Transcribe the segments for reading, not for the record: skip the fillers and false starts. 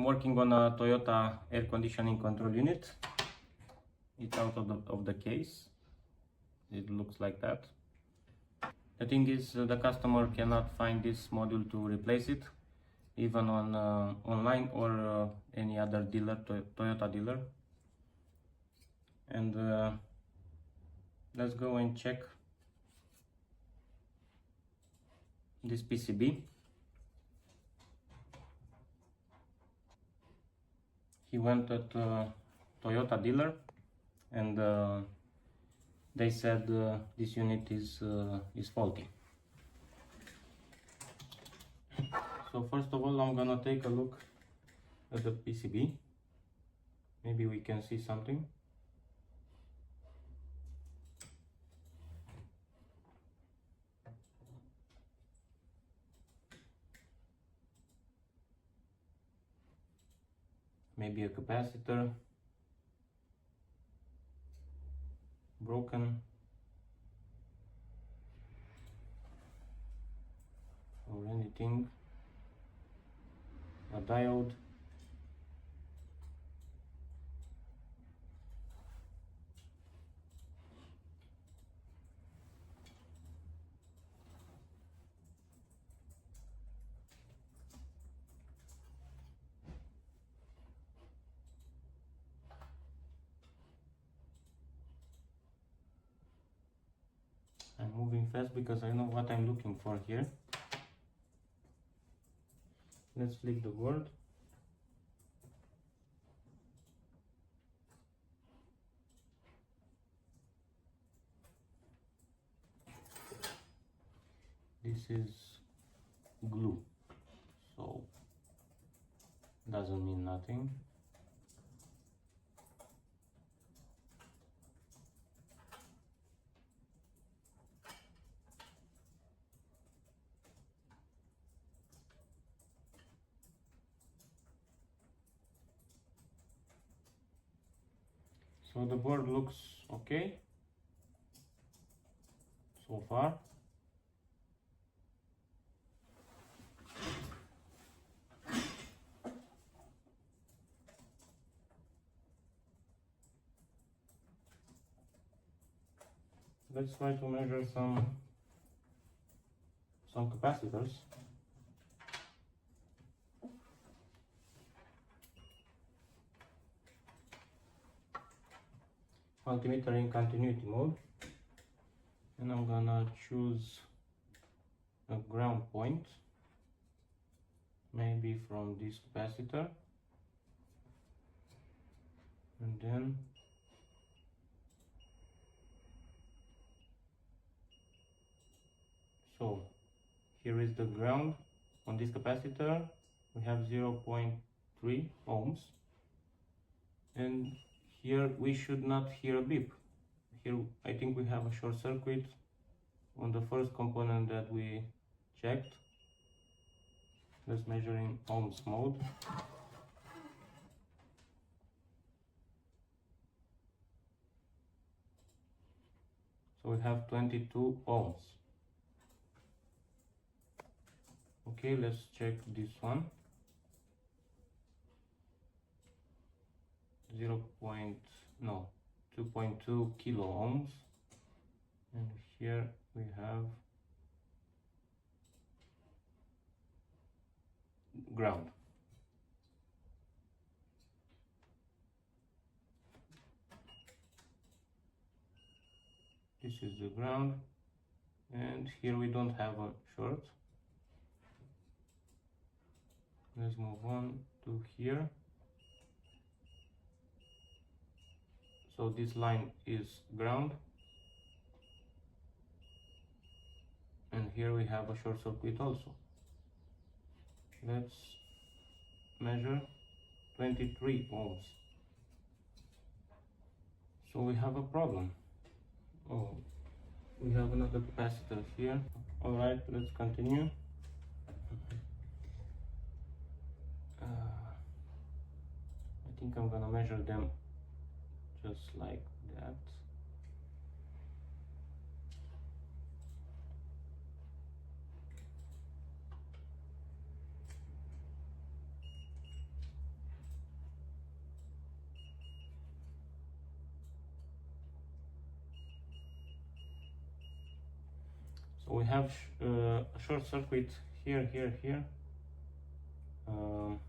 working on a Toyota air conditioning control unit. It's out of the case. It looks like that. The thing is, the customer cannot find this module to replace it, even on online or any other dealer, Toyota dealer. And let's go and check this PCB. He went at Toyota dealer, and they said this unit is faulty. So first of all, I'm gonna take a look at the PCB. Maybe we can see something. Maybe a capacitor broken, or anything, a diode. I'm moving fast because I know what I'm looking for here. Let's flip the board. This is glue, so doesn't mean nothing. So the board looks okay so far. Let's try to measure some capacitors. Multimeter in continuity mode, and I'm gonna choose a ground point, maybe from this capacitor, and then so here is the ground. On this capacitor we have 0.3 ohms, and here we should not hear a beep. Here I think we have a short circuit on the first component that we checked. Let's measure in ohms mode. So we have 22 ohms. Okay, let's check this one. 2.2 kilo ohms, and here we have ground. This is the ground, and here we don't have a short. Let's move on to here. So this line is ground, and here we have a short circuit also. Let's measure 23 ohms. So we have a problem. Oh, we have another capacitor here. Alright, let's continue. I think I'm gonna measure them just like that. So we have a short circuit here, here. Um,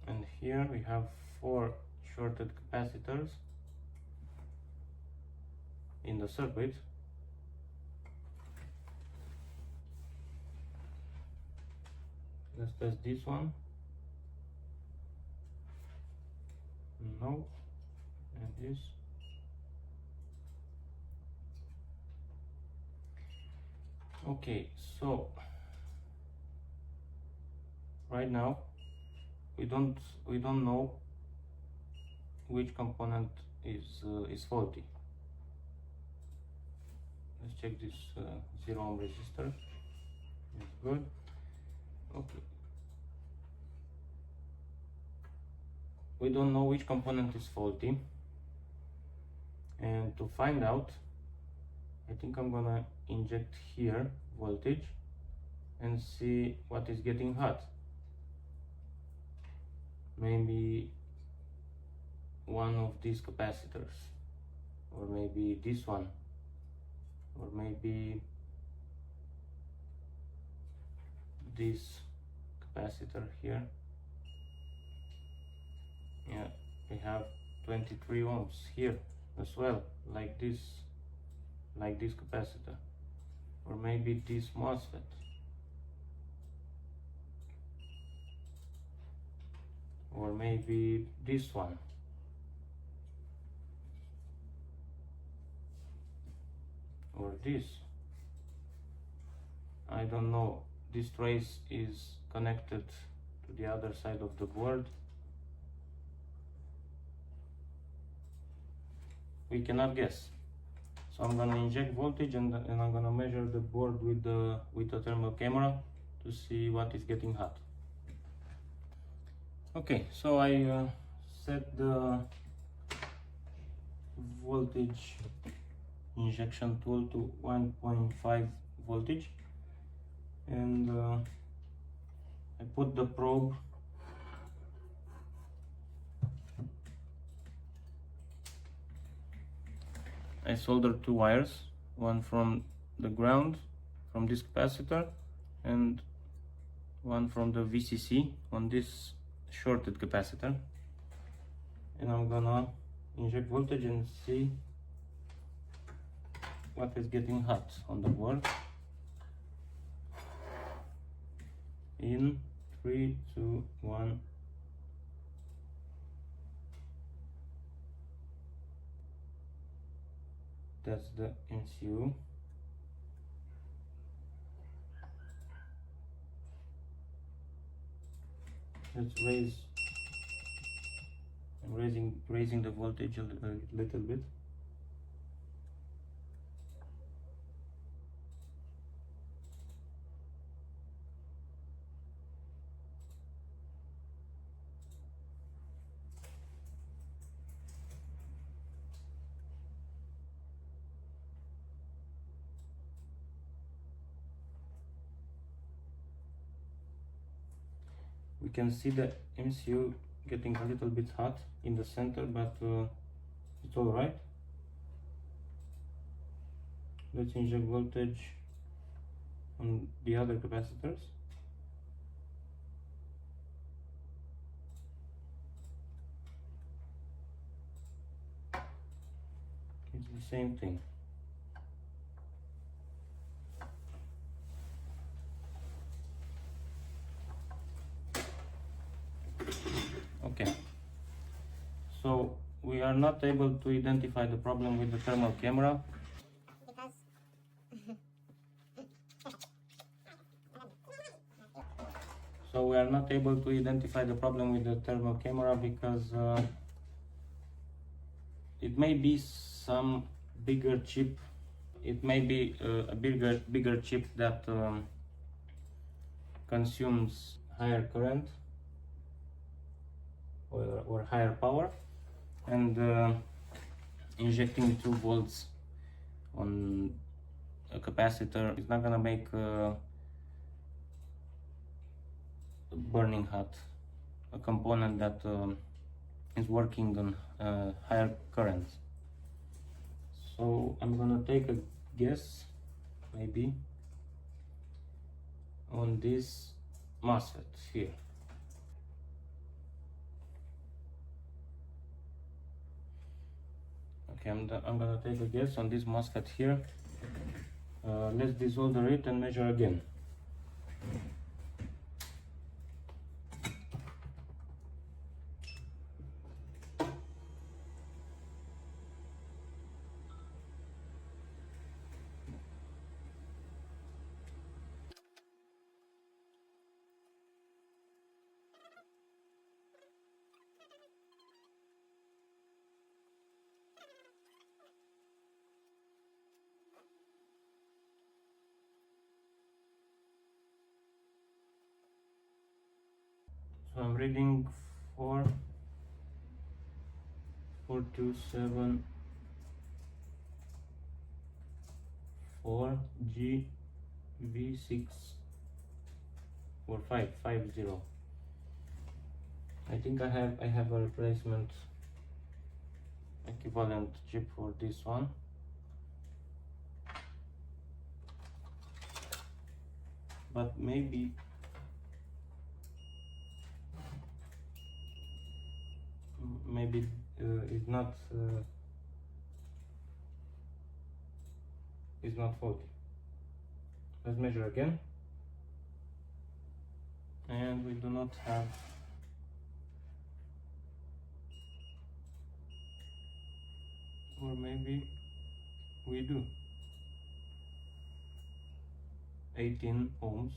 and here we have 4 shorted capacitors in the circuit. Let's test this one. No. And this. Okay, so right now we don't know which component is faulty. Let's check this 0 ohm resistor. It's good. Okay. We don't know which component is faulty, and to find out, I think I'm gonna inject here voltage and see what is getting hot. Maybe one of these capacitors, or maybe this one, or maybe this capacitor here. Yeah, we have 23 ohms here as well, like this capacitor, or maybe this Mosfet, or maybe this one, or this. I don't know. This trace is connected to the other side of the board. We cannot guess. So I'm gonna inject voltage and I'm gonna measure the board with the thermal camera to see what is getting hot. Okay, so I set the voltage injection tool to 1.5 voltage, and I put the probe I soldered 2 wires, one from the ground from this capacitor and one from the VCC on this shorted capacitor, and I'm gonna inject voltage and see what is getting hot on the board. In 3, 2, 1. That's the MCU. Let's I'm raising the voltage a little bit. We can see the MCU getting a little bit hot in the center, but it's all right. Let's inject voltage on the other capacitors. It's the same thing. Okay, so we are not able to identify the problem with the thermal camera because it may be some bigger chip. It may be a bigger chip that consumes higher current or higher power, and injecting 2 volts on a capacitor is not gonna make burning hot, a component that is working on higher currents. So I'm gonna take a guess, maybe, on this Mosfet here. Okay, I'm gonna take a guess on this Mosfet here. Let's desolder it and measure again. So I'm reading 4 G V6 or 550. I think I have a replacement equivalent chip for this one. But maybe it's not faulty. Let's measure again, and we do not have or maybe we do 18 ohms.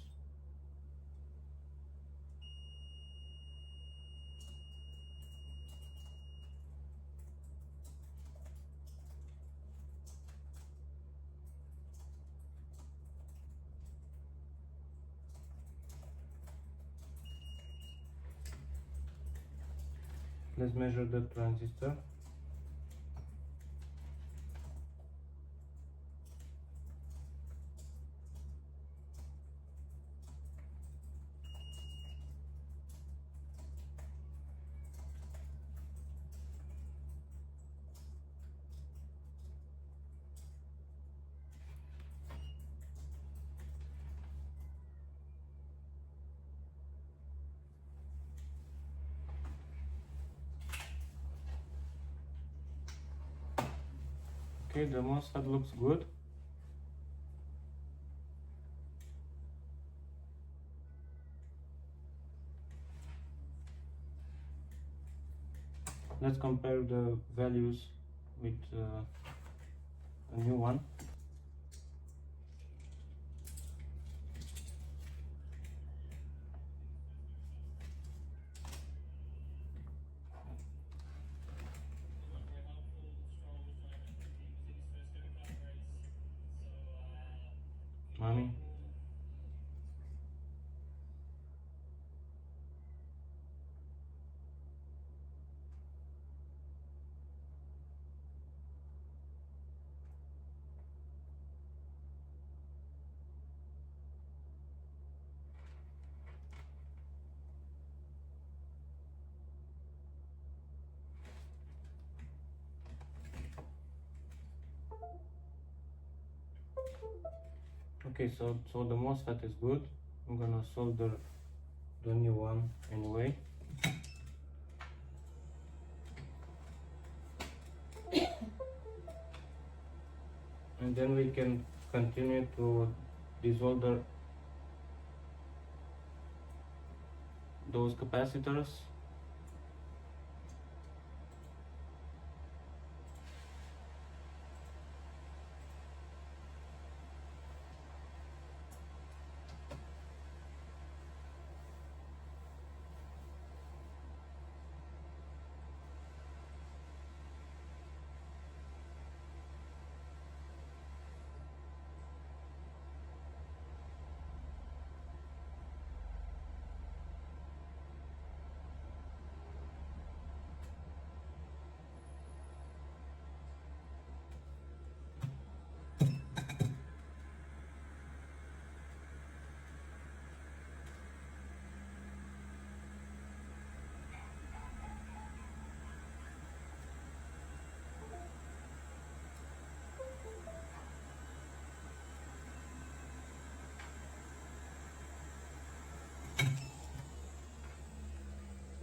Let's measure the transistor. Okay, the Mosfet looks good. Let's compare the values with a new one. Mommy? Okay, so the Mosfet is good. I'm gonna solder the new one anyway. And then we can continue to desolder those capacitors.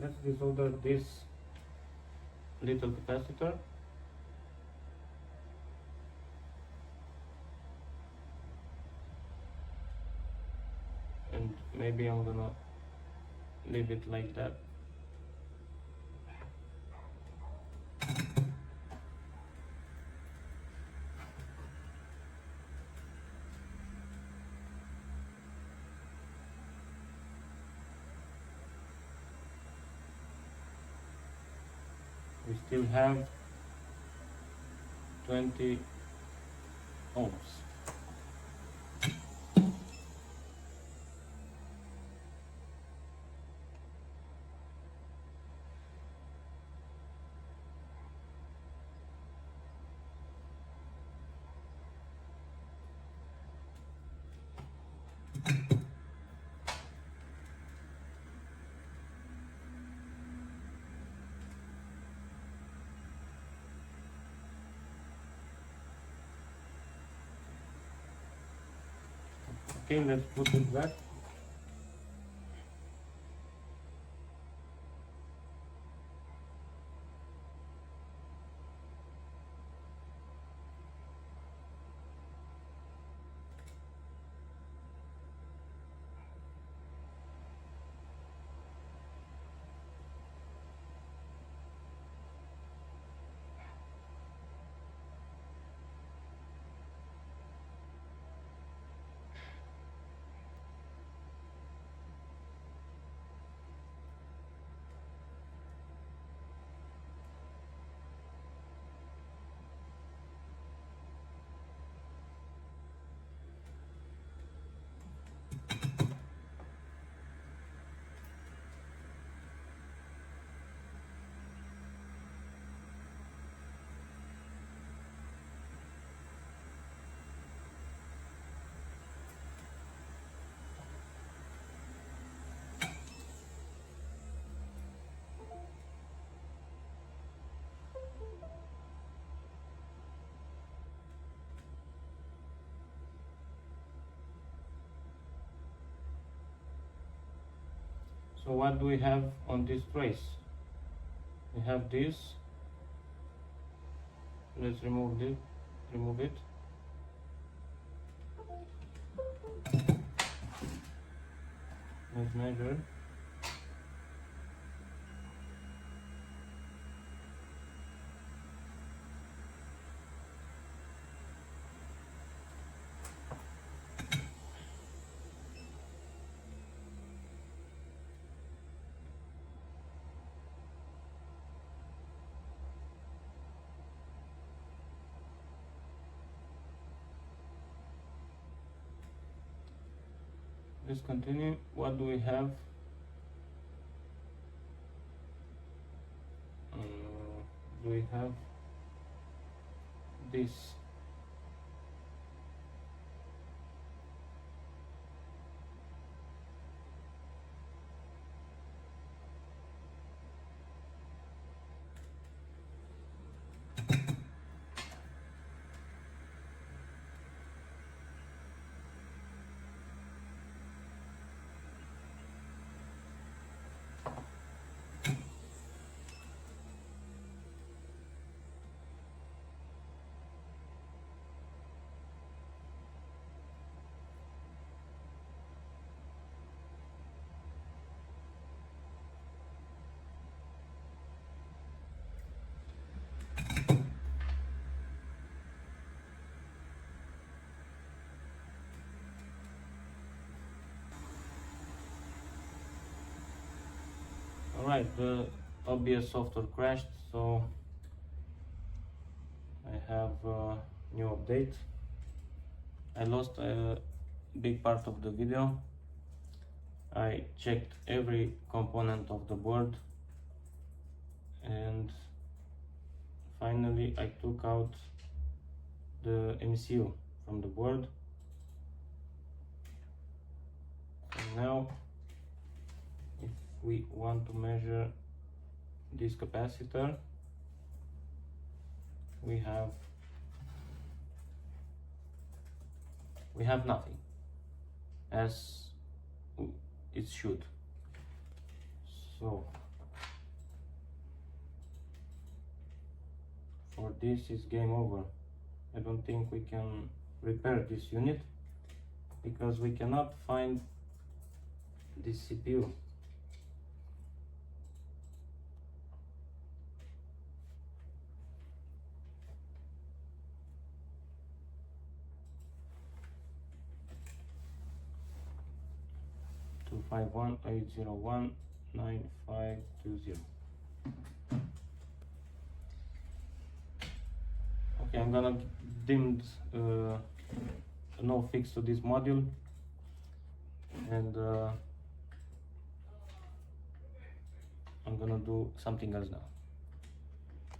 let's desolder this little capacitor. And maybe I'm gonna leave it like that. We still have 20 ohms. Okay, let's put it back. So what do we have on this trace? We have this. Let's remove it. Let's measure. Let's continue. What do we have? Do we have this? Alright, the OBS software crashed, so I have a new update. I lost a big part of the video. I checked every component of the board and finally I took out the MCU from the board. And now if we want to measure this capacitor, we have nothing, as it should. So for this is game over. I don't think we can repair this unit because we cannot find this CPU. Two 518019520. Okay, I'm gonna dim no fix to this module, and I'm gonna do something else now.